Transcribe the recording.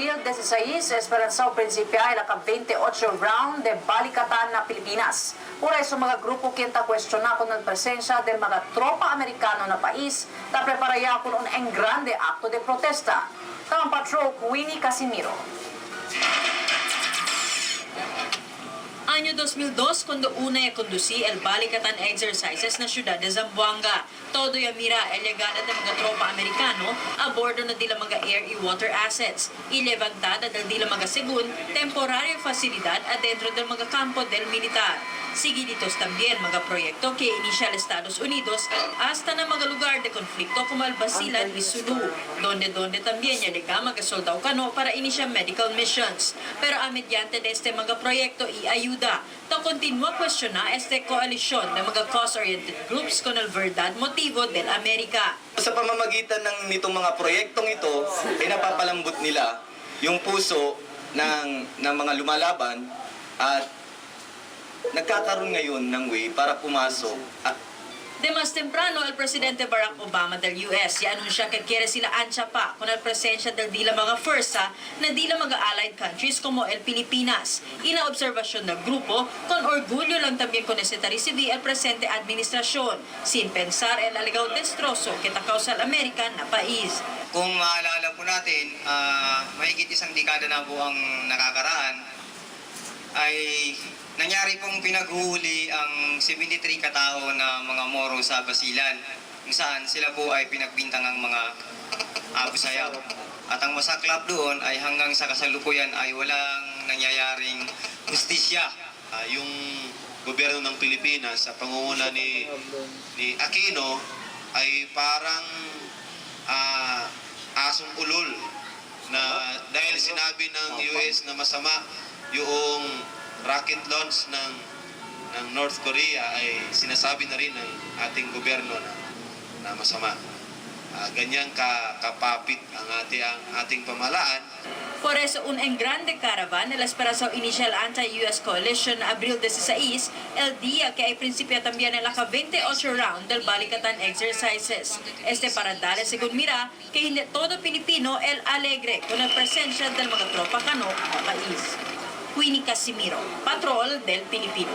Abril 16, Esperanzao Principia, ilaka 28 round de Balikatan na Pilipinas. Por eso mga grupo kinta kwestiona kung nagpresensya del mga tropa Amerikano na pais na preparaya kung un grande akto de protesta. Kamang patrol Winnie Casimiro. Año 2002, cuando una a conducir el Balikatan exercises na siyudad de Zamboanga. Todo yung mira el llegada ng mga tropa Amerikano a bordo na dila mga air y water assets. Ilevantada del dila mga segun, temporaryo fasilidad adentro del mga kampo del militar. Seguiditos también mga proyekto que inicia Estados Unidos hasta na mga lugar de konflikto como Albasilan y Sulu, donde también ya llega mga soldado kano para inicia medical missions. Pero a mediante de este mga proyekto y ayuda, to continua cuestiona este koalisyon ng mga cause-oriented groups con el verdad motivo del Amerika. Sa pamamagitan ng nitong mga proyektong ito, ay napapalambot nila yung puso ng mga lumalaban at nagkakaroon ngayon ng way para pumasok. De más temprano, el presidente Barack Obama del US ya anunsya que quiere sila ancha pa con el presensya del dila mga FERSA na dila mga allied countries como el Pilipinas. Inaobserbasyon ng grupo, con orgullo lang también con ese recibir el presente administrasyon, sin pensar el alegaw destrozo que takausal Amerika na pais. Kung maalala po natin, mahigit isang dekada na po ang nakakaraan, ay nangyari pong pinaghuli ang 73 katao na mga Moro sa Basilan, kung saan sila po ay pinagbintang ang mga abusayaw. At ang masaklap doon ay hanggang sa kasalukuyan ay walang nangyayaring justisya. Yung gobyerno ng Pilipinas sa pangunguna ni Aquino ay parang asong ulol na dahil sinabi ng US na masama yung rocket launch ng North Korea ay sinasabi na rin ng ating gobyerno na masama. Ganyan kapapit ang ating pamahalaan. Por eso, un grande caravan de la Esperanzao Initial Anti-US Coalition Abril 16, el día que hay principio también en la 28 round del Balikatan Exercises. Este para darle según mira que hindi todo Pilipino el alegre con la presencia del mga tropa kano sa país. Winnie Casimiro, Patrol del Pilipino.